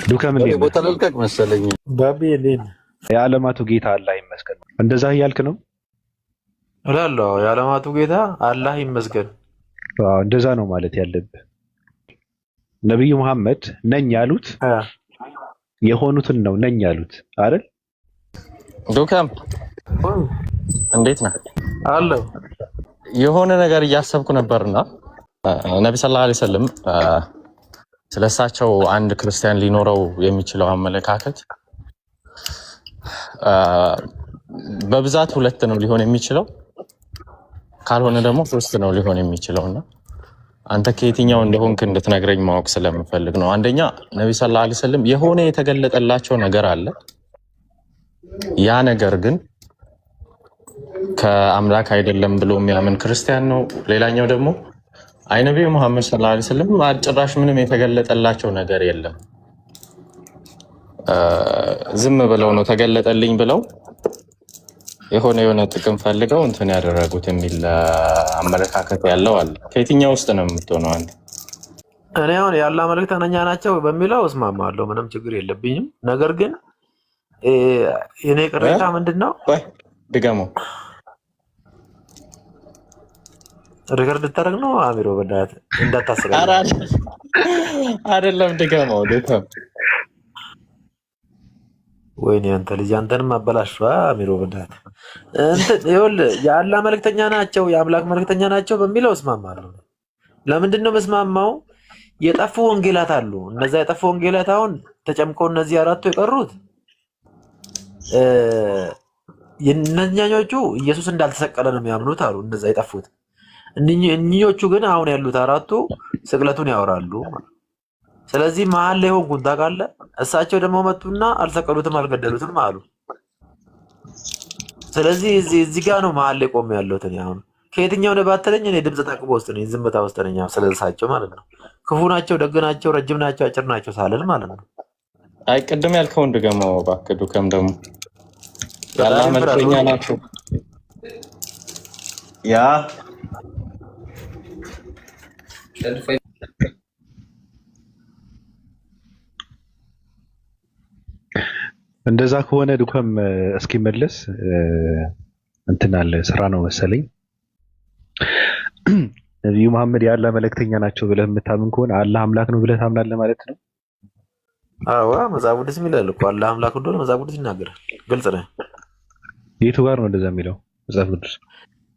ዱከም እንዴት ነህ? ቦታ ልልቀቅ መሰለኝ። ባቢ እንዴት ነህ? የዓለማቱ ጌታ አላህ ይመስገን። እንደዛ እያልክ ነው እላለሁ። የዓለማቱ ጌታ አላህ ይመስገን። እንደዛ ነው ማለት ያለብህ። ነብዩ መሐመድ ነኝ ያሉት የሆኑትን ነው ነኝ ያሉት አይደል? ዱከም እንዴት ነህ? አለሁ። የሆነ ነገር እያሰብኩ ነበርና ነብዩ ሰለላሁ ዐለይሂ ወሰለም ስለሳቸው አንድ ክርስቲያን ሊኖረው የሚችለው አመለካከት በብዛት ሁለት ነው ሊሆን የሚችለው፣ ካልሆነ ደግሞ ሶስት ነው ሊሆን የሚችለውና አንተ ከየትኛው እንደሆንክ እንድትነግረኝ ማወቅ ስለምፈልግ ነው። አንደኛ ነብዩ ሰለላሁ ዐለይሂ ወሰለም የሆነ የተገለጠላቸው ነገር አለ፣ ያ ነገር ግን ከአምላክ አይደለም ብሎ የሚያምን ክርስቲያን ነው። ሌላኛው ደግሞ አይ ነብዩ መሐመድ ሰለላሁ ዐለይሂ ወሰለም ጭራሽ ምንም የተገለጠላቸው ነገር የለም፣ ዝም ብለው ነው ተገለጠልኝ ብለው የሆነ ጥቅም ፈልገው እንትን ያደረጉት የሚል አመለካከት ያለው አለ። ከየትኛው ውስጥ ነው የምትሆነው አንተ? እኔ አሁን የአላህ መልእክተኛ ናቸው በሚለው እስማማለሁ፣ ምንም ችግር የለብኝም። ነገር ግን የኔ ቅሬታ ምንድነው? ድገመው። ሪከርድ ልታደርግ ነው አሚሮ? በእናትህ እንዳታስገኝ። አይደለም ድገመው። ወይኔ አንተ ልጅ አንተንም አበላሽዋ አሚሮ። በእናትህ ይኸውልህ የአላህ መልእክተኛ ናቸው የአምላክ መልእክተኛ ናቸው በሚለው እስማማለሁ። ለምንድን ነው መስማማው? የጠፉ ወንጌላት አሉ። እነዛ የጠፉ ወንጌላት አሁን ተጨምቀው እነዚህ አራቱ የቀሩት የእነኛኞቹ ኢየሱስ እንዳልተሰቀለ ነው የሚያምኑት አሉ። እነዛ የጠፉት እኒኞቹ ግን አሁን ያሉት አራቱ ስቅለቱን ያወራሉ። ስለዚህ መሀል ላይ ሆንኩን ታውቃለህ። እሳቸው ደግሞ መጡና አልሰቀሉትም አልገደሉትም አሉ። ስለዚህ እዚህ ጋር ነው መሀል ላይ ቆሜ ያለሁት። እኔ አሁን ከየትኛው ነው ባትለኝ እኔ ድምፅ ታቅቦ ውስጥ ነኝ፣ ዝምታ ውስጥ ነኝ። ስለሳቸው ማለት ነው ክፉ ናቸው፣ ደግ ናቸው፣ ረጅም ናቸው፣ አጭር ናቸው ሳልል ማለት ነው። አይ ቅድም ያልከውን ድገመው እባክህ። ዱከም ደግሞ የአላህ መልእክተኛ ናቸው ያ እንደዛ ከሆነ ዱከም እስኪመለስ እንትን አለ ስራ ነው መሰለኝ። ነብዩ መሐመድ የአላህ መልእክተኛ ናቸው ብለህ የምታምን ከሆነ አላህ አምላክ ነው ብለህ ታምናለህ ማለት ነው? አዎ መጽሐፍ ቅዱስ ይላል እኮ አላህ አምላክ እንደሆነ መጽሐፍ ቅዱስ ይናገራል። ግልጽ ነው። የቱ ጋር ነው እንደዛ የሚለው መጽሐፍ ቅዱስ?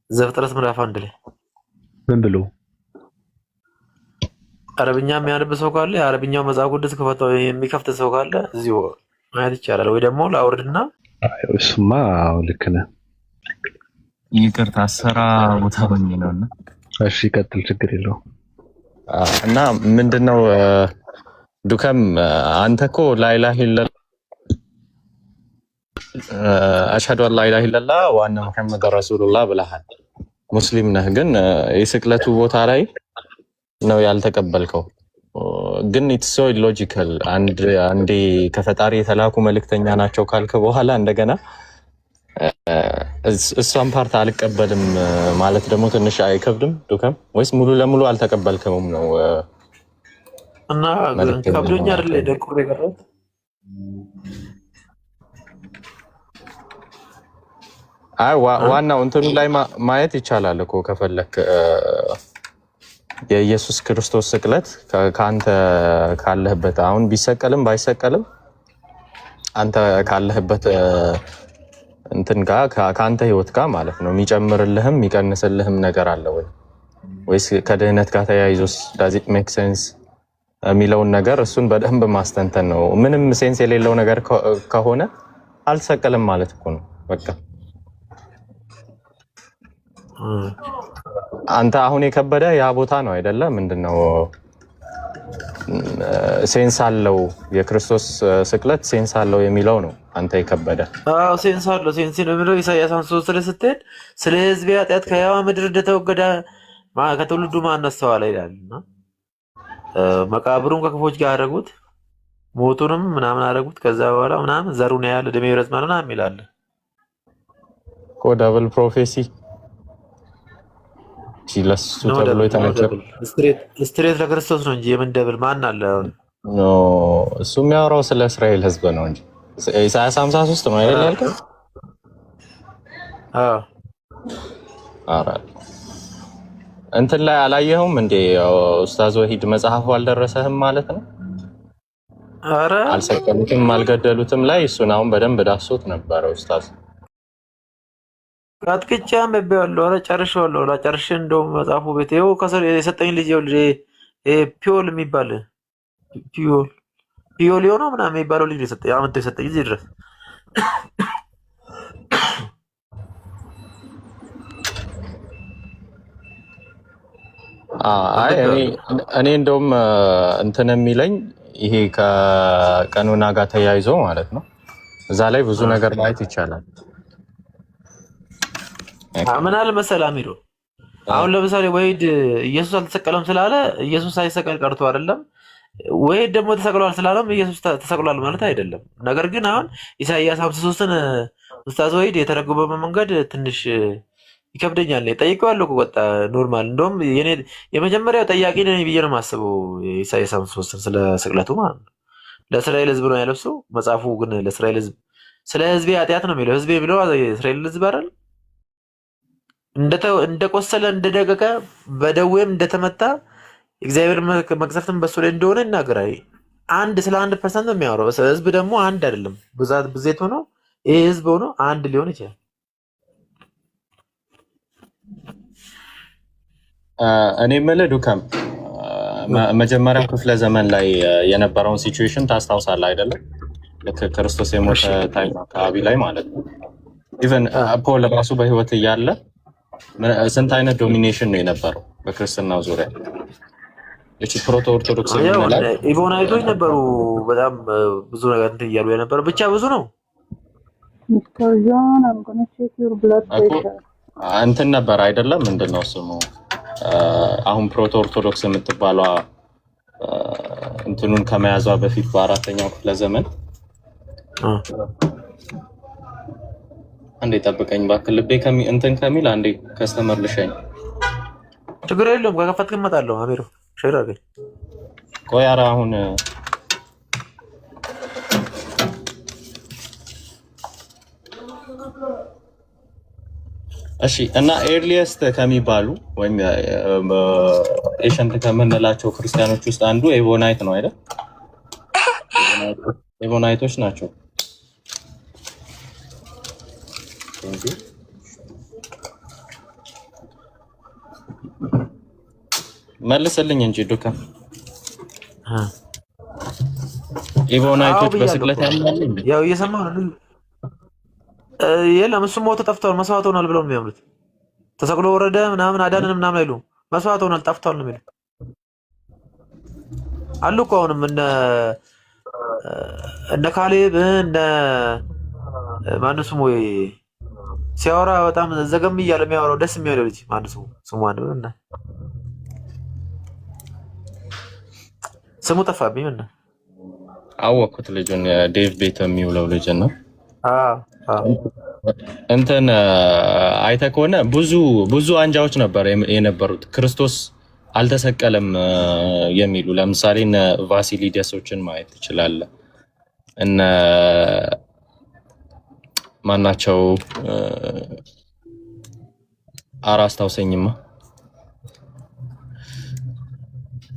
ዘፍጥረት ምዕራፍ 1 ላይ ምን ብሎ? አረብኛ የሚያነብ ሰው ካለ የአረብኛው መጽሐፍ ቅዱስ ከፈተው የሚከፍት ሰው ካለ እዚሁ ማየት ይቻላል። ወይ ደግሞ ላውርድና እሱማ ልክ ነህ። ይቅርታ ስራ ቦታ ሆኜ ነውና እሺ ቀጥል፣ ችግር የለውም። እና ምንድነው ዱከም አንተ እኮ ላኢላሀ ኢለላህ አሽሀዱ አን ላኢላሀ ኢለላህ ወአነ ሙሐመድ ረሱሉላህ ብለሃል። ሙስሊም ነህ፣ ግን የስቅለቱ ቦታ ላይ ነው ያልተቀበልከው። ግን ኢትስ ሶ ኢሎጂካል። አንዴ ከፈጣሪ የተላኩ መልእክተኛ ናቸው ካልክ በኋላ እንደገና እሷን ፓርት አልቀበልም ማለት ደግሞ ትንሽ አይከብድም ዱከም? ወይስ ሙሉ ለሙሉ አልተቀበልከውም ነው? እና ከብዶኛ አይደል ደኩሬ ቀረሁት። አይ ዋናው እንትኑ ላይ ማየት ይቻላል እኮ ከፈለክ የኢየሱስ ክርስቶስ ስቅለት ከአንተ ካለህበት አሁን ቢሰቀልም ባይሰቀልም አንተ ካለህበት እንትን ጋር ከአንተ ህይወት ጋር ማለት ነው የሚጨምርልህም የሚቀንስልህም ነገር አለ ወይ? ወይስ ከድህነት ጋር ተያይዞስ does it make sense የሚለውን ነገር እሱን በደንብ ማስተንተን ነው። ምንም ሴንስ የሌለው ነገር ከሆነ አልሰቀልም ማለት እኮ ነው በቃ። አንተ አሁን የከበደ ያ ቦታ ነው አይደለ? ምንድነው ሴንስ አለው የክርስቶስ ስቅለት ሴንስ አለው የሚለው ነው አንተ የከበደ። አዎ ሴንስ አለው። ሴንስ ነው የሚለው ኢሳይያስ 53 ላይ ስትሄድ ስለ ሕዝቤ ኃጢአት ከሕያዋ ምድር እንደተወገደ ከትውልዱ ማን አስተዋለ ይላልና መቃብሩን ከክፎች ጋር አደረጉት፣ ሞቱንም ምናምን አደረጉት። ከዛ በኋላ ምናምን ዘሩን ያህል ዕድሜ ይረዝማል ምናምን ይላል እኮ ዳብል ፕሮፌሲ ለሱ ተብሎ የተነገረ ስትሬት ለክርስቶስ ነው እንጂ የምን ደብል ማን አለ? ኖ እሱ የሚያወራው ስለ እስራኤል ህዝብ ነው እንጂ ኢሳያስ 53 ነው አይደል ያልከው? ኧረ እንትን ላይ አላየኸውም እንዴ? ኡስታዝ ወሂድ መጽሐፉ አልደረሰህም ማለት ነው? ኧረ አልሰቀሉትም አልገደሉትም ላይ እሱን አሁን በደንብ ዳሶት ነበረ ኡስታዝ። አጥቅቻ አንብቤዋለሁ። ኧረ ጨርሼዋለሁ። ጨርሼ እንደውም መጽሐፉ ቤት ይኸው ከስር የሰጠኝ ልጅ ፒዮል የሚባል ፒዮሊዮ ነው ምናምን የሚባለው ልጅ የሰጠኝ አመጣ የሰጠኝ እዚህ ድረስ እኔ እንደውም እንትን የሚለኝ ይሄ ከቀኑና ጋር ተያይዞ ማለት ነው። እዛ ላይ ብዙ ነገር ማየት ይቻላል። ምን አለ መሰለህ አሚሮ፣ አሁን ለምሳሌ ወሂድ ኢየሱስ አልተሰቀለም ስላለ ኢየሱስ ሳይሰቀል ቀርቶ አይደለም። ወሂድ ደግሞ ተሰቅሏል ስላለም ኢየሱስ ተሰቅሏል ማለት አይደለም። ነገር ግን አሁን ኢሳይያስ 53ን ኡስታዝ ወሂድ የተረጎመ መንገድ ትንሽ ይከብደኛል። ጠይቀዋለሁ እኮ ወጣ ኖርማል። እንደውም የመጀመሪያው ጠያቂ ነኝ ብዬ ነው የማስበው ኢሳይያስ 53ን ስለ ስቅለቱ ማለት ነው። ለእስራኤል ሕዝብ ነው ያለው እሱ። መጽሐፉ ግን ለእስራኤል ሕዝብ ስለ ሕዝቤ ኃጢአት ነው የሚለው። ሕዝቤ የሚለው የእስራኤል ሕዝብ አይደል? እንደቆሰለ እንደደቀቀ በደዌም እንደተመታ እግዚአብሔር መቅሰፍትን በሱ ላይ እንደሆነ ይናገራል። ስለ 1% ነው የሚያወራው። ሕዝብ ደግሞ አንድ አይደለም፣ ብዜት ሆኖ ይህ ሕዝብ ሆኖ አንድ ሊሆን ይችላል። እኔ የምልህ ዱካም መጀመሪያው ክፍለ ዘመን ላይ የነበረውን ሲቹዌሽን ታስታውሳለህ አይደለም? ልክ ክርስቶስ የሞተ ታይም አካባቢ ላይ ማለት ነው። ኢቨን ፖል ራሱ በህይወት እያለ ስንት አይነት ዶሚኔሽን ነው የነበረው በክርስትናው ዙሪያ? እቺ ፕሮቶ ኦርቶዶክስ ኢቮናይቶች ነበሩ። በጣም ብዙ ነገር እንትን እያሉ የነበረ ብቻ ብዙ ነው። እንትን ነበር አይደለም? ምንድነው ስሙ? አሁን ፕሮቶ ኦርቶዶክስ የምትባሏ እንትኑን ከመያዟ በፊት በአራተኛው ክፍለ ዘመን አንዴ ጠብቀኝ እባክህ ልቤ እንትን ከሚል አንዴ ከስተመር ልሸኝ። ችግር የለውም ከከፈትክ እመጣለሁ። አሜሮ ሼር አድርገኝ። ቆይ ኧረ አሁን እሺ። እና ኤርሊየስት ከሚባሉ ወይም ኤሸንት ከምንላቸው ክርስቲያኖች ውስጥ አንዱ ኤቮናይት ነው አይደል? ኤቮናይቶች ናቸው። መልስልኝ እንጂ ዱካ። ኤቮናይቶች በስቅለት ያምናሉ። ያው እየሰማሁ ነው። የለም እሱም ሞቶ ጠፍቷል፣ መስዋዕት ሆኗል ብለው ነው የሚያምኑት። ተሰቅሎ ወረደ ምናምን አዳንን ምናምን አይሉም። መስዋዕት ሆኗል ጠፍቷል ነው የሚሉት አሉ እኮ አሁንም እነ ካሌብ እነ ማነው ስሙ ሲያወራ በጣም ዘገም እያለ የሚያወራው ደስ የሚያለው ልጅ ማነው ስሙ እና ስሙ ጠፋብኝ። እና አወኩት ልጁን ዴቭ ቤት የሚውለው ልጅ ነው። እንትን አይተህ ከሆነ ብዙ አንጃዎች ነበር የነበሩት ክርስቶስ አልተሰቀለም የሚሉ። ለምሳሌ እነ ቫሲሊደሶችን ማየት ትችላለህ። እነ ማናቸው አራስታውሰኝማ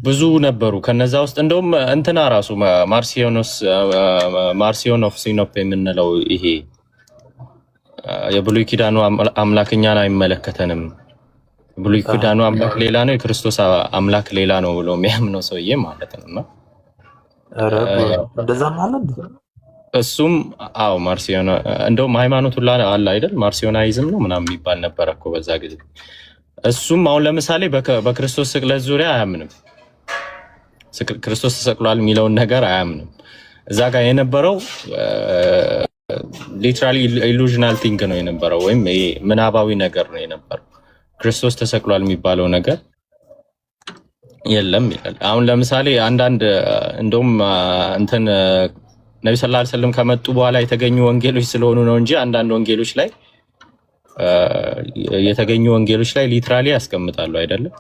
ብዙ ነበሩ። ከነዛ ውስጥ እንደውም እንትና ራሱ ማርሲዮን ኦፍ ሲኖፕ የምንለው ይሄ የብሉይ ኪዳኑ አምላክ እኛን አይመለከተንም፣ ብሉይ ኪዳኑ አምላክ ሌላ ነው፣ የክርስቶስ አምላክ ሌላ ነው ብሎ የሚያምነው ሰውዬ ማለት ነው። እና እንደዛ ማለት እሱም ማርሲዮን እንደውም ሃይማኖቱ አለ አይደል? ማርሲዮናይዝም ነው ምናምን የሚባል ነበረ እኮ በዛ ጊዜ። እሱም አሁን ለምሳሌ በክርስቶስ ስቅለት ዙሪያ አያምንም። ክርስቶስ ተሰቅሏል የሚለውን ነገር አያምንም። እዛ ጋር የነበረው ሊትራሊ ኢሉዥናል ቲንግ ነው የነበረው፣ ወይም ምናባዊ ነገር ነው የነበረው። ክርስቶስ ተሰቅሏል የሚባለው ነገር የለም ይላል። አሁን ለምሳሌ አንዳንድ እንደውም እንትን ነቢ ሰለላሁ ዐለይሂ ወሰለም ከመጡ በኋላ የተገኙ ወንጌሎች ስለሆኑ ነው እንጂ አንዳንድ ወንጌሎች ላይ የተገኙ ወንጌሎች ላይ ሊትራሊ ያስቀምጣሉ አይደለም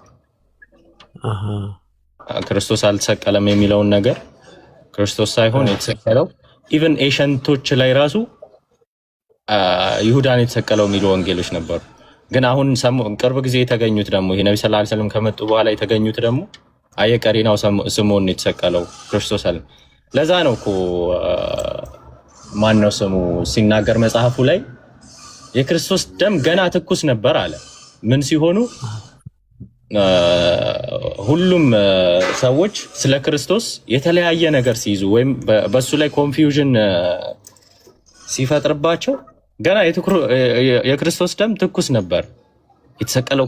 ክርስቶስ አልተሰቀለም የሚለውን ነገር ክርስቶስ ሳይሆን የተሰቀለው ኢቭን ኤሸንቶች ላይ ራሱ ይሁዳን የተሰቀለው የሚሉ ወንጌሎች ነበሩ። ግን አሁን ቅርብ ጊዜ የተገኙት ደግሞ ይሄ ነብዩ ሰለላሁ ዐለይሂ ወሰለም ከመጡ በኋላ የተገኙት ደግሞ አየቀሪናው ስምዖን የተሰቀለው ክርስቶስ አለ። ለዛ ነው እኮ ማነው ስሙ ሲናገር መጽሐፉ ላይ የክርስቶስ ደም ገና ትኩስ ነበር አለ። ምን ሲሆኑ ሁሉም ሰዎች ስለ ክርስቶስ የተለያየ ነገር ሲይዙ ወይም በሱ ላይ ኮንፊውዥን ሲፈጥርባቸው ገና የክርስቶስ ደም ትኩስ ነበር። የተሰቀለው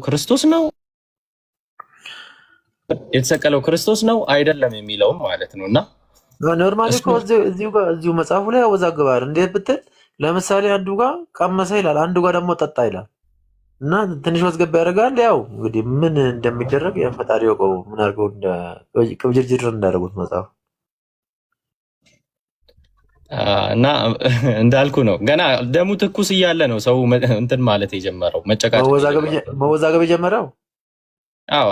ክርስቶስ ነው አይደለም የሚለውም ማለት ነውና ኖርማሊ እኮ እዚሁ መጽሐፉ ላይ ያወዛግባል። እንዴት ብትል ለምሳሌ አንዱ ጋር ቀመሰ ይላል፣ አንዱ ጋር ደግሞ ጠጣ ይላል እና ትንሽ ወዝገብ ያደርጋል። ያው እንግዲህ ምን እንደሚደረግ ፈጣሪ ያውቀው። ምን አድርገው ቅብጅርጅር እንዳደረጉት መጽሐፉ እና እንዳልኩ ነው። ገና ደሙ ትኩስ እያለ ነው ሰው እንትን ማለት የጀመረው መወዛገብ የጀመረው። አዎ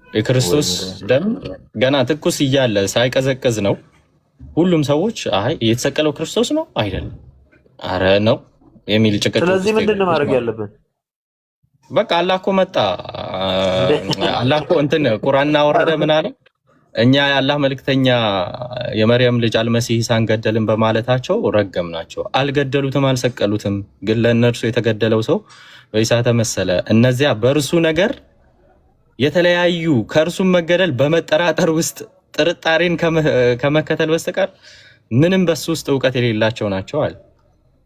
የክርስቶስ ደም ገና ትኩስ እያለ ሳይቀዘቅዝ ነው ሁሉም ሰዎች አይ የተሰቀለው ክርስቶስ ነው አይደለም፣ አረ ነው የሚል ጭቅጭቅ። ስለዚህ ምንድነው ማድረግ ያለብን? በቃ አላህ እኮ መጣ። አላህ እኮ እንትን ቁርአን አወረደ። ምን አለ? እኛ የአላህ መልእክተኛ የመርየም ልጅ አልመሲህ ኢሳን ገደልን በማለታቸው ረገምናቸው። አልገደሉትም፣ አልሰቀሉትም። ግን ለእነርሱ የተገደለው ሰው በኢሳ ተመሰለ። እነዚያ በእርሱ ነገር የተለያዩ ከእርሱም መገደል በመጠራጠር ውስጥ ጥርጣሬን ከመከተል በስተቀር ምንም በሱ ውስጥ እውቀት የሌላቸው ናቸው አለ።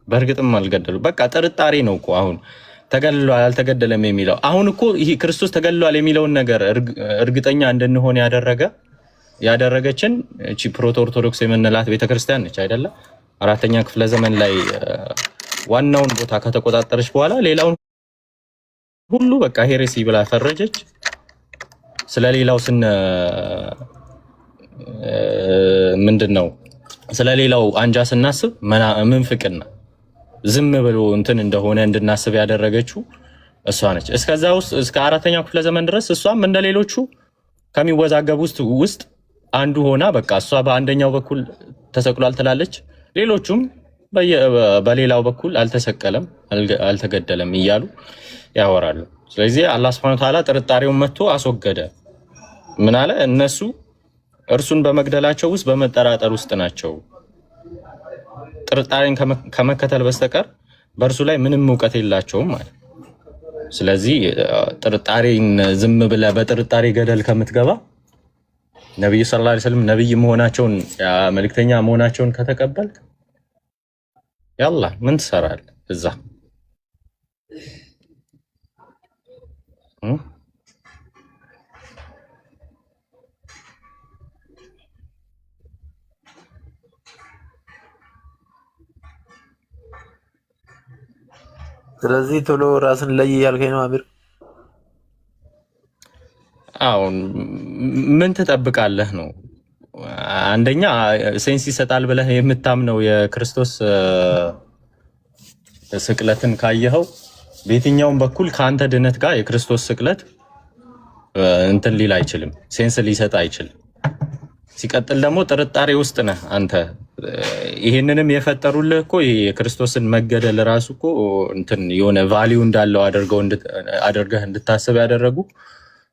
በእርግጥም አልገደሉ። በቃ ጥርጣሬ ነው እኮ አሁን ተገድሏል አልተገደለም የሚለው። አሁን እኮ ይሄ ክርስቶስ ተገድሏል የሚለውን ነገር እርግጠኛ እንድንሆን ያደረገችን እቺ ፕሮቶ ኦርቶዶክስ የምንላት ቤተክርስቲያን ነች አይደለ? 4ኛ ክፍለ ዘመን ላይ ዋናውን ቦታ ከተቆጣጠረች በኋላ ሌላውን ሁሉ በቃ ሄሬሲ ብላ ፈረጀች። ስለሌላው ምንድነው ስለሌላው አንጃ ስናስብ ምንፍቅና ዝም ብሎ እንትን እንደሆነ እንድናስብ ያደረገችው እሷ ነች። እስከዛ ውስጥ እስከ 4ኛው ክፍለ ዘመን ድረስ እሷም እንደሌሎቹ ከሚወዛገቡ ውስጥ አንዱ ሆና በቃ እሷ በአንደኛው በኩል ተሰቅሏል ትላለች፣ ሌሎቹም በሌላው በኩል አልተሰቀለም አልተገደለም እያሉ ያወራሉ። ስለዚህ አላህ Subhanahu Wa Ta'ala ጥርጣሬውን መጥቶ አስወገደ። ምን አለ? እነሱ እርሱን በመግደላቸው ውስጥ በመጠራጠር ውስጥ ናቸው። ጥርጣሬን ከመከተል በስተቀር በእርሱ ላይ ምንም እውቀት የላቸውም ማለት። ስለዚህ ጥርጣሬን ዝም ብለህ በጥርጣሬ ገደል ከምትገባ ነብዩ ሰለላሁ ዐለይሂ ወሰለም ነብይ መሆናቸውን መልእክተኛ መሆናቸውን ከተቀበልክ ያላ ምን ትሰራለህ እዛ? ስለዚህ ቶሎ ራስን ለይ ያልከኝ ነው አሚር። አሁን ምን ትጠብቃለህ ነው? አንደኛ ሴንስ ይሰጣል ብለህ የምታምነው የክርስቶስ ስቅለትን ካየኸው በየትኛውም በኩል ከአንተ ድነት ጋር የክርስቶስ ስቅለት እንትን ሊል አይችልም፣ ሴንስ ሊሰጥ አይችልም። ሲቀጥል ደግሞ ጥርጣሬ ውስጥ ነህ አንተ። ይሄንንም የፈጠሩልህ እኮ የክርስቶስን መገደል ራሱ እኮ እንትን የሆነ ቫልዩ እንዳለው አድርገህ እንድታስብ ያደረጉ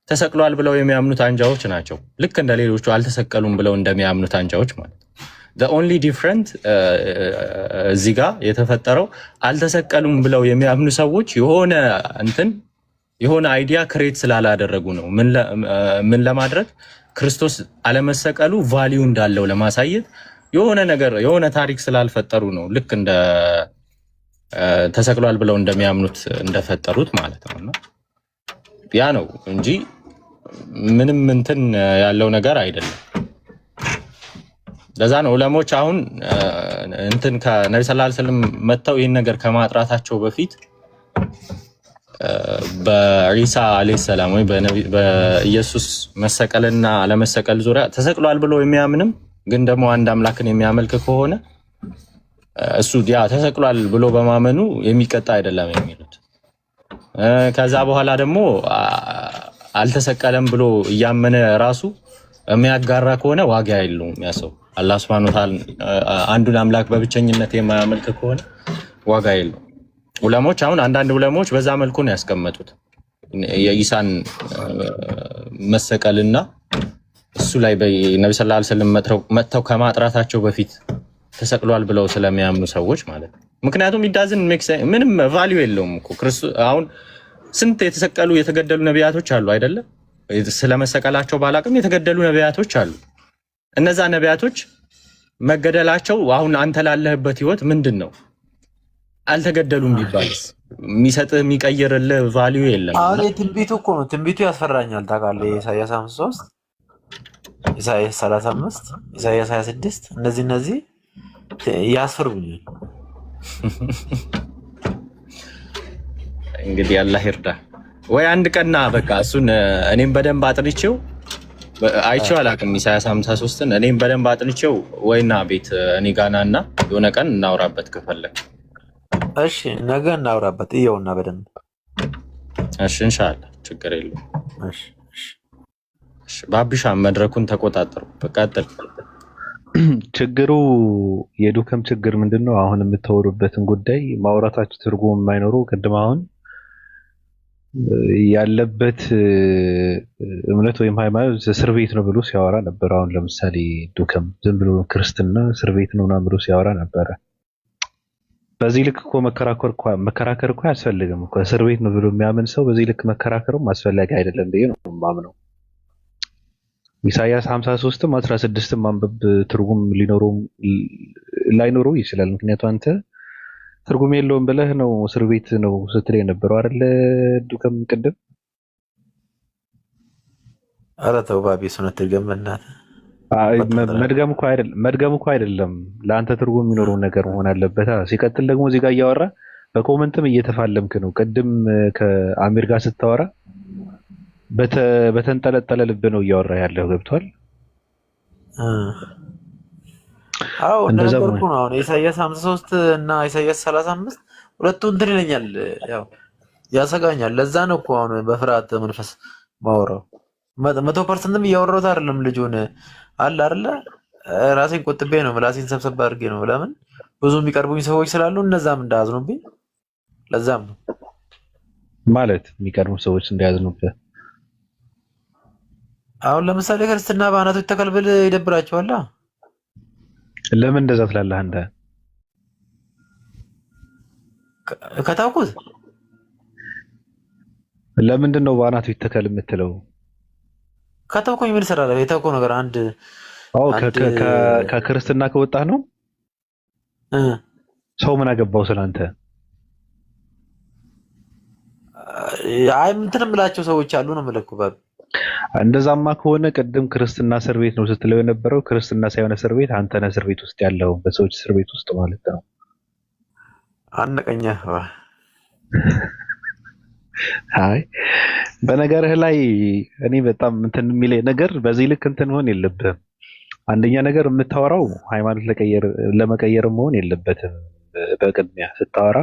ተሰቅሏል ብለው የሚያምኑት አንጃዎች ናቸው። ልክ እንደ ሌሎቹ አልተሰቀሉም ብለው እንደሚያምኑት አንጃዎች ማለት ነው። the only different እዚህ ጋር የተፈጠረው አልተሰቀሉም ብለው የሚያምኑ ሰዎች የሆነ አይዲያ ክሬት ስላላደረጉ ነው። ምን ለማድረግ ክርስቶስ አለመሰቀሉ ቫልዩ እንዳለው ለማሳየት የሆነ ታሪክ ስላልፈጠሩ ነው። ልክ እንደ ተሰቅሏል ብለው እንደሚያምኑት እንደፈጠሩት ማለት ነውና ያ ነው እንጂ ምንም እንትን ያለው ነገር አይደለም። ለዛ ነው ዑለሞች አሁን እንትን ከነብዩ ሰለላሁ ዐለይሂ ወሰለም መተው ይሄን ነገር ከማጥራታቸው በፊት በኢሳ አለይሂ ሰላም ወይ በኢየሱስ መሰቀልና አለመሰቀል ዙሪያ ተሰቅሏል ብሎ የሚያምንም ግን ደግሞ አንድ አምላክን የሚያመልክ ከሆነ እሱ ተሰቅሏል ብሎ በማመኑ የሚቀጣ አይደለም የሚሉት። ከዛ በኋላ ደግሞ አልተሰቀለም ብሎ እያመነ ራሱ የሚያጋራ ከሆነ ዋጋ የለውም። ያ ሰው አላህ ሱብሓነሁ ወተዓላ አንዱን አምላክ በብቸኝነት የማያመልክ ከሆነ ዋጋ የለውም። ዑለሞች አሁን አንዳንድ ዑለሞች በዛ መልኩ ነው ያስቀመጡት የኢሳን መሰቀልና እሱ ላይ በነብዩ ሰለላሁ ዐለይሂ ወሰለም መጥተው ከማጥራታቸው በፊት ተሰቅሏል ብለው ስለሚያምኑ ሰዎች ማለት ነው። ምክንያቱም ይዳዝን ምንም ቫልዩ የለውም እኮ ክርስቶስ። አሁን ስንት የተሰቀሉ የተገደሉ ነቢያቶች አሉ አይደለ? ስለመሰቀላቸው ባላቅም የተገደሉ ነቢያቶች አሉ። እነዛ ነቢያቶች መገደላቸው አሁን አንተ ላለህበት ህይወት ምንድን ነው? አልተገደሉም ቢባልስ የሚሰጥህ የሚቀይርልህ ቫልዩ የለም። አሁን ትንቢቱ እኮ ነው። ትንቢቱ ያስፈራኛል ታውቃለህ። ኢሳይያስ 53 ኢሳይያስ 35 ኢሳይያስ 26 እነዚህ ያስፈሩኛል። እንግዲህ አላህ ይርዳ። ወይ አንድ ቀና በቃ እሱን እኔም በደንብ አጥንቼው አይቼው አላውቅም። ኢሳይያስ 53ን እኔም በደንብ አጥንቼው ወይና ቤት እኔ ጋና እና የሆነ ቀን እናውራበት ከፈለክ። እሺ ነገ እናውራበት ይኸውና በደንብ እሺ ኢንሻአላህ ችግር የለውም። እሺ እሺ ባቢሻ መድረኩን ተቆጣጠሩ። በቃ ችግሩ የዱከም ችግር ምንድነው? አሁን የምታወሩበትን ጉዳይ ማውራታችሁ ትርጉም የማይኖረው ቅድም አሁን ያለበት እምነት ወይም ሃይማኖት እስር ቤት ነው ብሎ ሲያወራ ነበር። አሁን ለምሳሌ ዱከም ዝም ብሎ ክርስትና እስር ቤት ነው ብሎ ሲያወራ ነበረ። በዚህ ልክ እኮ መከራከር እኮ አያስፈልግም እኮ። እስር ቤት ነው ብሎ የሚያምን ሰው በዚህ ልክ መከራከሩም አስፈላጊ አይደለም ብዬ ነው የማምነው። ኢሳይያስ 53ም 16ም ማንበብ ትርጉም ላይኖረው ይችላል። ምክንያቱም አንተ ትርጉም የለውም ብለህ ነው እስር ቤት ነው ስትል የነበረው አይደለ ዱከም ቅድም። ኧረ ተው ባቢ ሱነት ትርገምናት። መድገም እኮ አይደለም ለአንተ ትርጉም የሚኖረው ነገር መሆን አለበት። ሲቀጥል ደግሞ እዚህ ጋር እያወራ በኮመንትም እየተፋለምክ ነው። ቅድም ከአሚር ጋር ስታወራ በተንጠለጠለ ልብ ነው እያወራ ያለው። ገብቷል? አዎ እንደነበርኩ ነው። አሁን ኢሳይያስ 53 እና ኢሳይያስ 35 ሁለቱ እንትን ይለኛል፣ ያው ያሰጋኛል። ለዛ ነው እኮ አሁን በፍርሃት መንፈስ ማወራው። 100%ም እያወራሁት አይደለም። ልጁን አለ አይደለ ራሴን ቆጥቤ ነው ምላሴን ሰብሰብ አድርጌ ነው። ለምን ብዙ የሚቀርቡኝ ሰዎች ስላሉ እነዛም እንዳያዝኑብኝ። ለዛም ነው ማለት የሚቀርቡ ሰዎች እንዳያዝኑብህ። አሁን ለምሳሌ ክርስትና በአናቶች ተከልብል ይደብራቸዋል። ለምን እንደዛ ትላለህ አንተ? ከታውቁት ለምንድን ነው በአናቶች ተከል የምትለው? ከታውቁኝ ምን ሰራለ? የታውቀው ነገር አንድ ከክርስትና ከወጣህ ነው ሰው ምን አገባው ስላንተ? አይ እንትን የምላቸው ሰዎች አሉ ነው የምልህ እኮ ባብ። እንደዛማ ከሆነ ቅድም ክርስትና እስር ቤት ነው ስትለው የነበረው ክርስትና ሳይሆን እስር ቤት አንተ ነህ እስር ቤት ውስጥ ያለው፣ በሰዎች እስር ቤት ውስጥ ማለት ነው። አነቀኛ። አይ በነገርህ ላይ እኔ በጣም እንትን የሚለኝ ነገር በዚህ ልክ እንትን መሆን የለብህም። አንደኛ ነገር የምታወራው ሃይማኖት ለመቀየር መሆን የለበትም። በቅድሚያ ስታወራ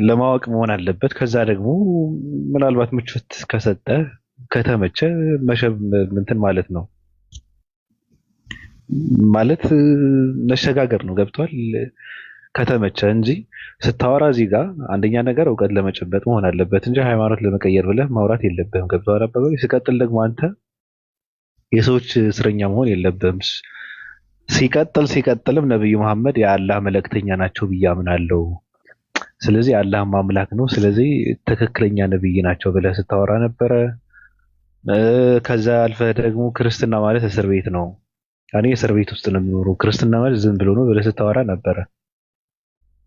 ለማወቅ መሆን አለበት። ከዛ ደግሞ ምናልባት ምቾት ከሰጠ ከተመቸ መሸብ እንትን ማለት ነው ማለት መሸጋገር ነው። ገብቷል? ከተመቸ እንጂ ስታወራ እዚህ ጋር አንደኛ ነገር እውቀት ለመጨበጥ መሆን አለበት እንጂ ሃይማኖት ለመቀየር ብለህ ማውራት የለብህም። ገብቷል አባባሌ? ሲቀጥል ደግሞ አንተ የሰዎች እስረኛ መሆን የለብህም። ሲቀጥልም ነብዩ መሐመድ የአላህ መልእክተኛ ናቸው ብዬ አምናለሁ። ስለዚህ አላህ አምላክ ነው፣ ስለዚህ ትክክለኛ ነብይ ናቸው ብለህ ስታወራ ነበረ። ከዛ አልፈህ ደግሞ ክርስትና ማለት እስር ቤት ነው፣ እኔ እስር ቤት ውስጥ ነው የሚኖረው፣ ክርስትና ማለት ዝም ብሎ ነው ብለህ ስታወራ ነበረ።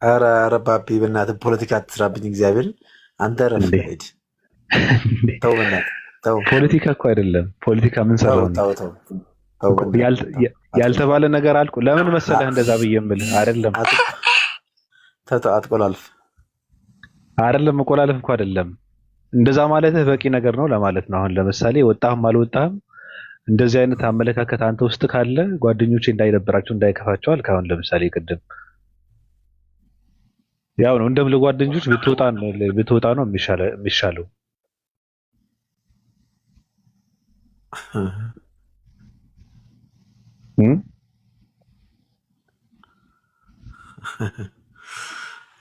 ኧረ ባቢ በእናትህ ፖለቲካ አትስራብኝ። እግዚአብሔር አንተ ረፍድ ተው፣ በእናትህ ተው። ፖለቲካ እኮ አይደለም። ፖለቲካ ምን ሰራው? ያልተባለ ነገር አልኩ። ለምን መሰለህ እንደዛ ብዬ የምልህ አይደለም። አትቆላልፍ። አይደለም መቆላለፍ እኮ አይደለም። እንደዛ ማለትህ በቂ ነገር ነው ለማለት ነው። አሁን ለምሳሌ ወጣህም አልወጣህም እንደዚህ አይነት አመለካከት አንተ ውስጥ ካለ ጓደኞቼ እንዳይደብራቸው እንዳይከፋቸው አልክ። አሁን ለምሳሌ ቅድም ያው ነው እንደም ለጓደኞች ብትወጣ ነው የሚሻለው። እም?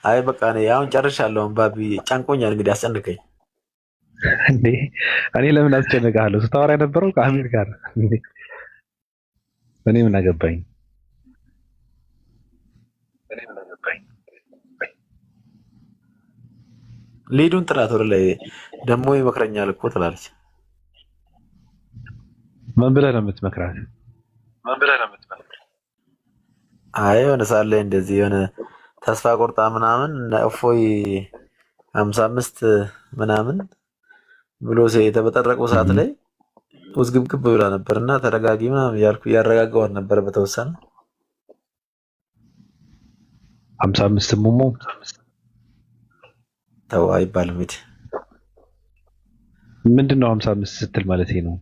አይ በቃ እኔ አሁን ጨርሻለሁ። ባቢ ጨንቆኛል። እንግዲህ አስጨንቀኝ። እንዴ እኔ ለምን አስጨንቅሃለሁ? ስታወራ የነበረው ከአሚር ጋር እንዴ እኔ ምን አገባኝ? ሊዱን ጥራት ወደ ላይ ደግሞ ይመክረኛል እኮ ትላለች። ምን ብለህ ነው የምትመክራት? አይ የሆነ ሰዓት ላይ እንደዚህ የሆነ ተስፋ ቆርጣ ምናምን እፎይ 55 ምናምን ብሎ የተበጠረቀው ሰዓት ላይ ውዝግብግብ ብላ ነበርና ተረጋጊ ምናምን እያልኩ እያረጋጋኋት ነበር በተወሰነ 55 ሙሙ ተው አይባልም። እንግዲህ ምንድነው 55 ስትል ማለት ነው?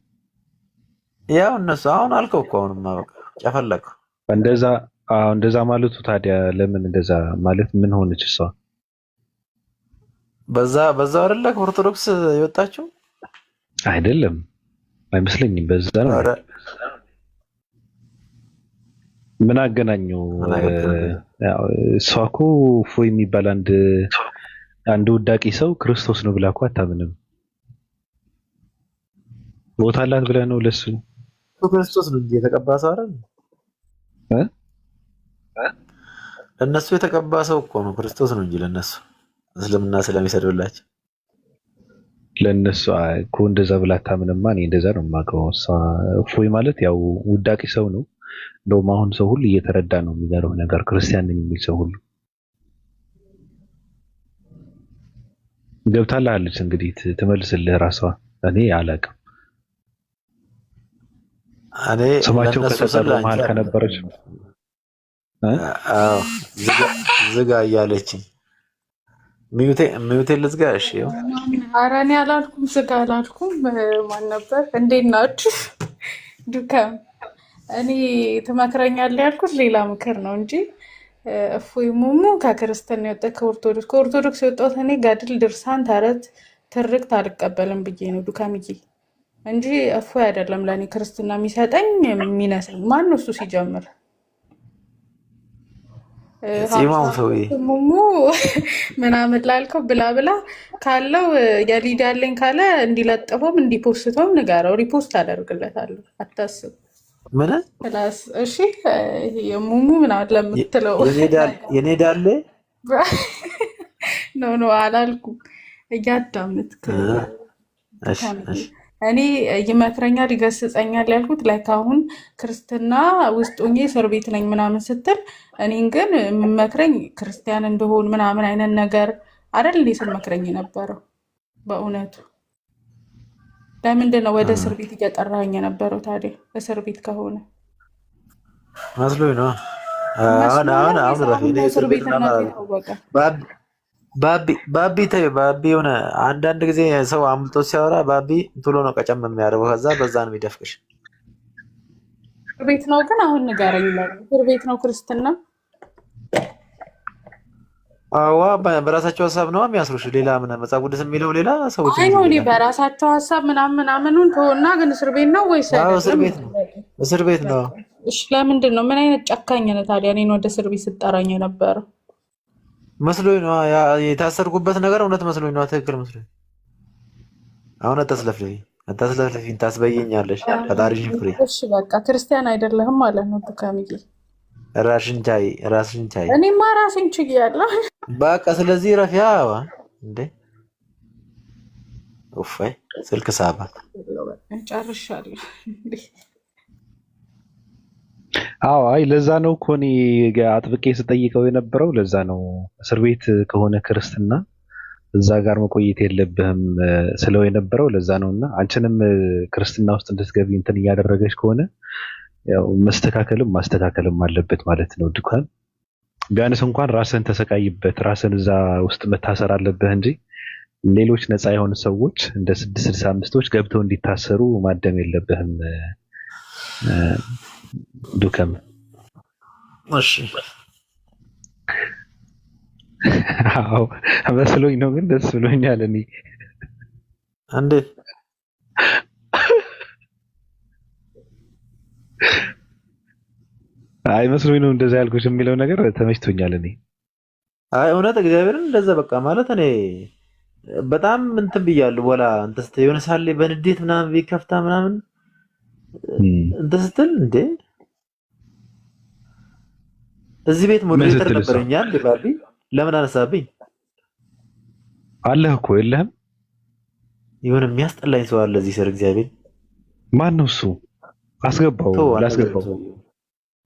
ያው እነሱ አሁን አልከው እኮ አሁንማ በቃ ጨፈለቀው። እንደዛ ማለቱ ታዲያ ለምን እንደዛ ማለት ምን ሆነች እሷ? በዛው አይደለ ከኦርቶዶክስ የወጣችው አይደለም አይመስለኝም። በዛ ነው። ኧረ ምን አገናኘው? እሷ እኮ እፎይ የሚባል አንድ ውዳቂ ሰው ክርስቶስ ነው ብላ እኮ አታምንም። ቦታ አላት ብለህ ነው ለሱ? ክርስቶስ ነው እንጂ የተቀባ ሰው አይደል? ለነሱ የተቀባ ሰው እኮ ነው ክርስቶስ ነው እንጂ ለነሱ እስልምና ስለሚሰድብላቸው ለነሱ እኮ እንደዛ ብላ አታምንማ። እኔ እንደዛ ነው የማውቀው። እሷ እፎይ ማለት ያው ውዳቂ ሰው ነው። እንደውም አሁን ሰው ሁሉ እየተረዳ ነው። የሚገርም ነገር ክርስቲያን ነኝ የሚል ሰው ሁሉ ገብታለች። እንግዲህ ትመልስልህ ራሷ። እኔ አላውቅም። እኔ ስማቸው ለነሱ ከተጠሩ መሀል ከነበረች ዝጋ እያለችኝ ሚውቴ ልዝጋ። እሺ ኧረ እኔ አላልኩም፣ ዝጋ አላልኩም። ማን ነበር? እንዴት ናችሁ? ዱካም እኔ ትመክረኛለህ ያልኩት ሌላ ምክር ነው እንጂ እፎይ ሙሙ ከክርስትና የወጣ ከኦርቶዶክስ የወጣሁት እኔ ገድል፣ ድርሳን፣ ተረት፣ ትርክት አልቀበልም ብዬ ነው ዱካምዬ እንጂ እፎይ አይደለም ለእኔ ክርስትና የሚሰጠኝ የሚነሳኝ። ማን ነው እሱ ሲጀምር? ሙሙ ምናምን ላልከው ብላ ካለው የሊድ ያለኝ ካለ እንዲለጥፈውም እንዲፖስተውም ንገረው። ሪፖስት አደርግለታለሁ፣ አታስብ። ምን ክላስ እሺ፣ የሙሙ ምናምን ለምትለው የኔ ዳለ ኖ አላልኩም። እያዳምጥክ እኔ ይመክረኛል ይገስጸኛል ያልኩት ላይ ካሁን ክርስትና ውስጥ ሆኜ እስር ቤት ነኝ ምናምን ስትል እኔን ግን የምመክረኝ ክርስቲያን እንደሆን ምናምን አይነት ነገር አይደል እንዴ ስትመክረኝ የነበረው? በእውነቱ ለምንድን ነው ወደ እስር ቤት እየጠራኸኝ የነበረው ታዲያ? እስር ቤት ከሆነ መስሎኝ ነው። አሁን እስር ቤት ባቢ ተይው። ባቢ የሆነ አንዳንድ ጊዜ ሰው አምልጦ ሲያወራ ባቢ ቶሎ ነው ቀጨም የሚያደርገው። ከዛ በዛ ነው የሚደፍቅሽ። እስር ቤት ነው ግን አሁን ንገረኝ። እስር ቤት ነው ክርስትና? አዋ በራሳቸው ሀሳብ ነው የሚያስሩሽ። ሌላ ምን መጽሐፍ ቅዱስ የሚለው ሌላ ሰዎች አይ ነው እኔ በራሳቸው ሀሳብ ምናምኑን ተወና፣ ግን እስር ቤት ነው ወይስ አይደለም? እስር ቤት ነው። እሺ ለምንድን ነው? ምን አይነት ጨካኝ ነህ ታዲያ እኔን ወደ እስር ቤት ስጠራኝ የነበረው? መስሎኝ ነው የታሰርኩበት ነገር እውነት መስሎኝ ነው። ትክክል መስሎኝ። አሁን አታስለፍልፊኝ፣ ታስበይኛለሽ። ፈጣሪሽን ፍሬ። እሺ በቃ ክርስቲያን አይደለህም ማለት ነው ዱካምዬ። ራስሽን ቻይ። እኔማ ራሴን ችያለሁ በቃ። ስለዚህ ረፊያ እንዴ ኡፋይ ስልክ ሳባ ጨርሻለሁ። አዎ አይ ለዛ ነው እኮ እኔ አጥብቄ ስጠይቀው የነበረው። ለዛ ነው እስር ቤት ከሆነ ክርስትና እዛ ጋር መቆየት የለብህም ስለው የነበረው ለዛ ነው። እና አንቺንም ክርስትና ውስጥ እንድትገቢ እንትን እያደረገች ከሆነ ያው ማስተካከልም አለበት ማለት ነው። ዱካን ቢያንስ እንኳን ራስን ተሰቃይበት፣ ራስን እዛ ውስጥ መታሰር አለብህ እንጂ ሌሎች ነፃ የሆኑ ሰዎች እንደ 665ቶች ገብተው እንዲታሰሩ ማደም የለብህም ዱከም። እሺ አዎ መስሎኝ ነው፣ ግን ደስ ብሎኛል። እኔ እንዴት አይመስሉኝ ነው እንደዛ ያልኩሽ የሚለው ነገር ተመችቶኛል። እኔ አይ እውነት እግዚአብሔርን እንደዛ በቃ ማለት እኔ በጣም እንትን ብያለሁ። ወላ እንትን ስትል የሆነ ሳለ በንዴት ምናምን ቢከፍታ ምናምን እንትን ስትል እንዴ እዚህ ቤት ሞዴሬተር ነበረኛል ባቢ ለምን አነሳብኝ? አለህ እኮ የለህም? የሆነ የሚያስጠላኝ ሰው አለ እዚህ ስር። እግዚአብሔር ማን ነው እሱ? አስገባው፣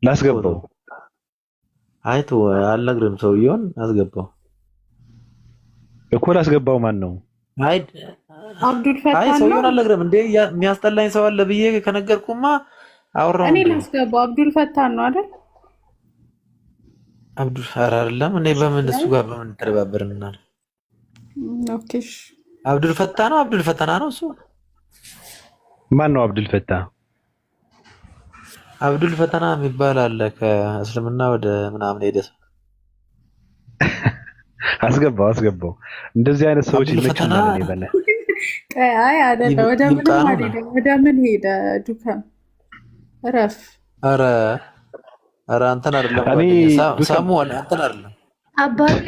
ላስገባው። አይቶ አልነግርም። ሰውየውን አስገባው እኮ ላስገባው። ማን ነው? አይ አብዱል ፈታን አይ ሰውየውን አልነግርም። እንዴ የሚያስጠላኝ ሰው አለ ብዬ ከነገርኩማ አወራው። እኔ ላስገባው። አብዱል ፈታን ነው አይደል? አብዱል ፈታን አይደለም። እኔ በምን እሱ ጋር በምን ተደባበርንና? ኦኬ አብዱል ፈታን ነው። አብዱል ፈታና ነው እሱ። ማን ነው አብዱል ፈታ? አብዱል ፈታና የሚባል አለ ከእስልምና ወደ ምናምን ሄደ ሰው። አስገባው። እንደዚህ አይነት ሰዎች ይመችናል። እኔ በለ አይ አይደለም። ወደ ምን ሄደ? ዱካም ረፍ። ኧረ አንተን አይደለም ሳሙ አንተን አይደለም አባቢ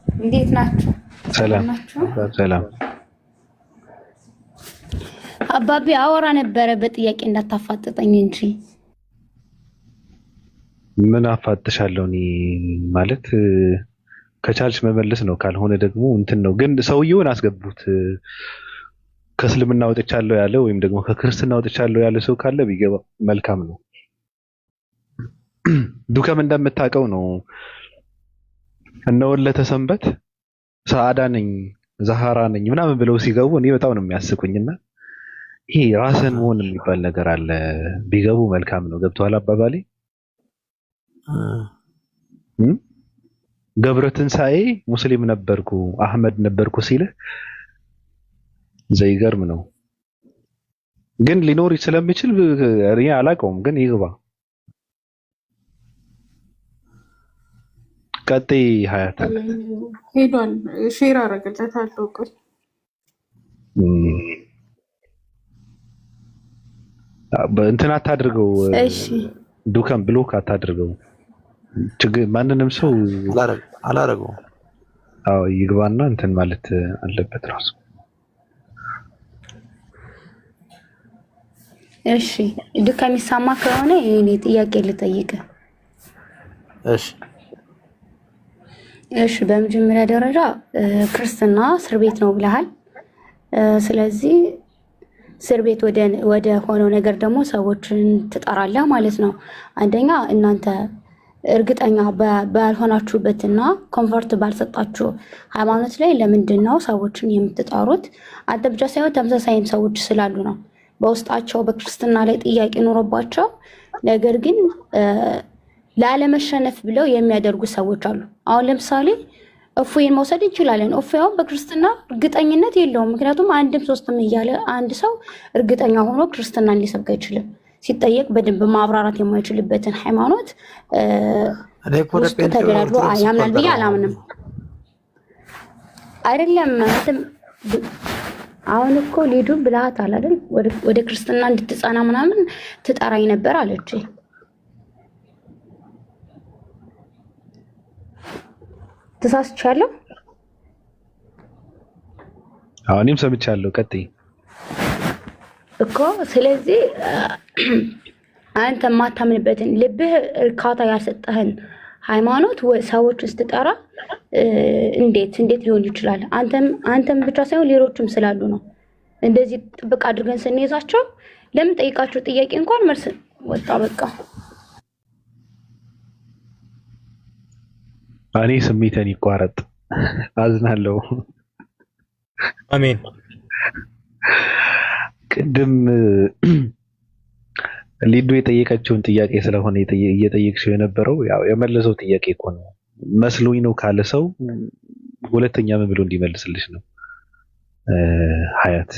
እንዴት ናችሁ? ሰላም። አባቢ አወራ ነበረ በጥያቄ እንዳታፋጥጠኝ እንጂ። ምን አፋጥሻለሁ? እኔ ማለት ከቻልሽ መመለስ ነው፣ ካልሆነ ደግሞ እንትን ነው። ግን ሰውየውን አስገቡት። ከእስልምና ወጥቻለሁ ያለ ወይም ደግሞ ከክርስትና ወጥቻለሁ ያለ ሰው ካለ ቢገባ መልካም ነው። ዱከም እንደምታውቀው ነው እነወለተ ሰንበት ሰዓዳ ነኝ ዛሃራ ነኝ ምናምን ብለው ሲገቡ እኔ በጣም ነው የሚያስቁኝና ይሄ ራስን መሆን የሚባል ነገር አለ። ቢገቡ መልካም ነው። ገብቶሃል አባባሌ? ገብረ ትንሳኤ ሙስሊም ነበርኩ አህመድ ነበርኩ ሲል ዘይገርም ነው። ግን ሊኖር ስለሚችል እኔ አላውቀውም፣ ግን ይግባ። ቀጥይ ሀያት ሄዷል። ሼር አደረግለታለሁ። ቆይ እንትን አታድርገው። እሺ ዱከም ብሎክ አታድርገው። ችግር ማንንም ሰው አላረገው። አዎ ይግባና እንትን ማለት አለበት ራሱ። እሺ ዱከም የሚሰማ ከሆነ እኔ ጥያቄ ልጠይቅ። እሺ በመጀመሪያ ደረጃ ክርስትና እስር ቤት ነው ብለሃል። ስለዚህ እስር ቤት ወደ ሆነው ነገር ደግሞ ሰዎችን ትጠራለህ ማለት ነው። አንደኛ እናንተ እርግጠኛ ባልሆናችሁበትና ኮምፎርት ባልሰጣችሁ ሃይማኖት ላይ ለምንድን ነው ሰዎችን የምትጠሩት? አንተ ብቻ ሳይሆን ተመሳሳይም ሰዎች ስላሉ ነው። በውስጣቸው በክርስትና ላይ ጥያቄ ኖሮባቸው ነገር ግን ላለመሸነፍ ብለው የሚያደርጉ ሰዎች አሉ። አሁን ለምሳሌ እፎይን መውሰድ እንችላለን። እፎይም በክርስትና እርግጠኝነት የለውም። ምክንያቱም አንድም ሶስትም እያለ አንድ ሰው እርግጠኛ ሆኖ ክርስትናን ሊሰብክ አይችልም። ሲጠየቅ በደንብ ማብራራት የማይችልበትን ሃይማኖት ውስጡ ተገዳድሎ ያምናል ብዬ አላምንም። አይደለም አሁን እኮ ሊዱ ብልሃታል አይደል? ወደ ክርስትና እንድትጸና ምናምን ትጠራኝ ነበር አለች። ተሳስቻለሁ እኔም ሰምቻለሁ። ቀጥይ እኮ። ስለዚህ አንተ የማታምንበትን ልብህ እርካታ ያልሰጠህን ሃይማኖት ሰዎች ስትጠራ እንዴት ሊሆን ይችላል? አንተም ብቻ ሳይሆን ሌሎችም ስላሉ ነው። እንደዚህ ጥብቅ አድርገን ስንይዛቸው ለምን ጠይቃቸው ጥያቄ እንኳን መልስ ወጣ። በቃ እኔ ስሜቴን ይቋረጥ፣ አዝናለሁ። አሜን። ቅድም ሊዱ የጠየቀችውን ጥያቄ ስለሆነ እየጠየቅሽው የነበረው ያው የመለሰው ጥያቄ እኮ ነው መስሎኝ ነው ካለ ሰው ሁለተኛ ምን ብሎ እንዲመልስልሽ ነው ሀያት?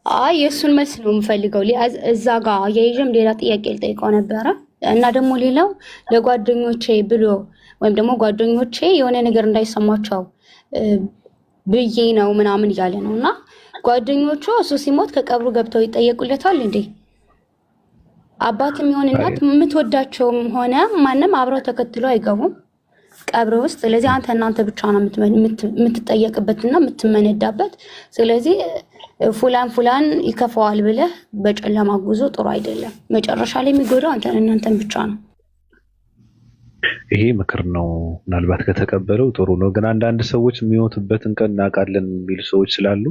አይ የእሱን መልስ ነው የምፈልገው። እዛ ጋር አያይዤም ሌላ ጥያቄ ልጠይቀው ነበረ እና ደግሞ ሌላው ለጓደኞቼ ብሎ ወይም ደግሞ ጓደኞቼ የሆነ ነገር እንዳይሰማቸው ብዬ ነው ምናምን እያለ ነው። እና ጓደኞቹ እሱ ሲሞት ከቀብሩ ገብተው ይጠየቁለታል እንዴ? አባትም ይሁን እናት የምትወዳቸውም ሆነ ማንም አብረው ተከትለው አይገቡም ቀብር ውስጥ። ስለዚህ እናንተ ብቻ ነው የምትጠየቅበትና የምትመነዳበት። ስለዚህ ፉላን ይከፋዋል ብለህ በጨለማ ጉዞ ጥሩ አይደለም። መጨረሻ ላይ የሚጎዳው እናንተን ብቻ ነው። ይሄ ምክር ነው። ምናልባት ከተቀበለው ጥሩ ነው። ግን አንዳንድ ሰዎች የሚሞቱበትን ቀን እናውቃለን የሚሉ ሰዎች ስላሉ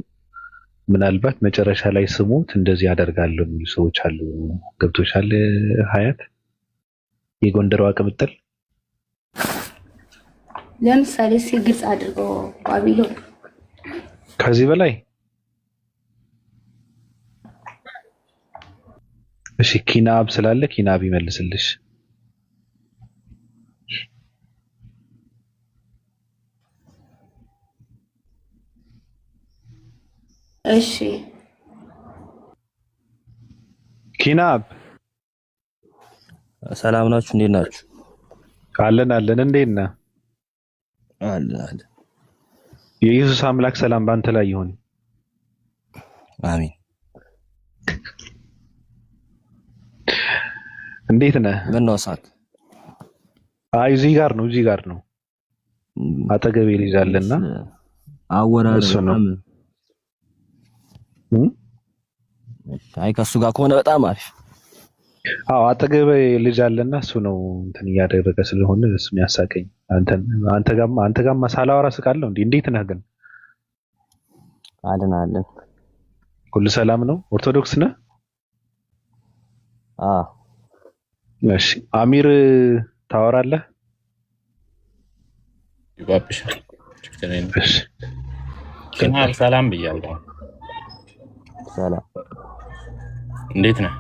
ምናልባት መጨረሻ ላይ ስሞት እንደዚህ ያደርጋለሁ የሚሉ ሰዎች አሉ። ገብቶሻል ሀያት? የጎንደሯ ቅምጥል ለምሳሌ ግልጽ አድርገው ባቢሎ ከዚህ በላይ እሺ፣ ኪናብ ስላለ ኪናብ ይመልስልሽ። እሺ ኪናብ ሰላም ናችሁ? እንዴት ናችሁ? አለን። እንዴት ነህ? አለን። የኢየሱስ አምላክ ሰላም ባንተ ላይ ይሁን። አሜን። እንዴት ነህ? ምን ነው ሳቅ? አይ እዚህ ጋር ነው አጠገቤ ልጅ አለና አወራር ነው። አይ ከሱ ጋር ከሆነ በጣም አሪፍ። አዎ አጠገቤ ልጅ አለና እሱ ነው እንትን እያደረገ ስለሆነ እሱ የሚያሳቀኝ። አንተ ጋርማ ሳላወራ ስቃለሁ እንዴ? እንዴት ነህ ግን? አለን። ሁሉ ሰላም ነው? ኦርቶዶክስ ነህ? እሺ አሚር ታወራለህ? ይባብሻል። እሺ ኪናብ ሰላም ብያለሁ። ሰላም እንዴት ነህ?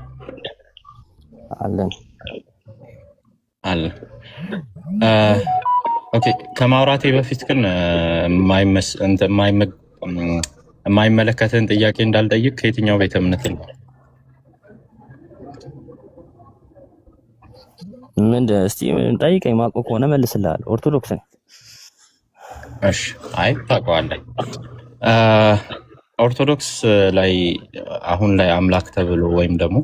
አለን። ኦኬ ከማውራቴ በፊት ግን የማይመለከትን ጥያቄ እንዳልጠይቅ ከየትኛው ቤተ እምነት ነው? እስቲ ጠይቀኝ፣ ማውቀው ከሆነ መልስልሃለሁ። ኦርቶዶክስ ነኝ። እሺ አይ ታውቀዋለህ። ኦርቶዶክስ ላይ አሁን ላይ አምላክ ተብሎ ወይም ደግሞ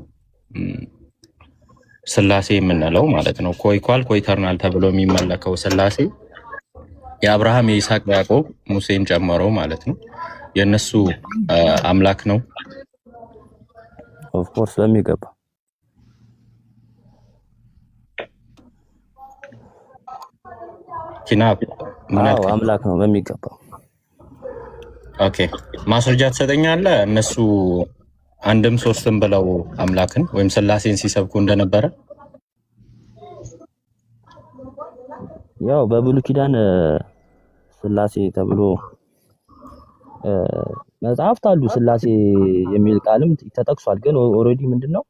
ስላሴ የምንለው ማለት ነው ኮይኳል ኮይተርናል ተብሎ የሚመለከው ስላሴ የአብርሃም የይስሐቅ ያዕቆብ ሙሴን ጨምሮ ማለት ነው የነሱ አምላክ ነው። ኦፍ ኮርስ በሚገባ ኪናብ አምላክ ነው በሚገባ። ኦኬ ማስረጃ ትሰጠኛለህ? እነሱ አንድም ሶስትም ብለው አምላክን ወይም ስላሴን ሲሰብኩ እንደነበረ። ያው በብሉይ ኪዳን ስላሴ ተብሎ መጽሐፍት አሉ። ስላሴ የሚል ቃልም ተጠቅሷል። ግን ኦልሬዲ ምንድነው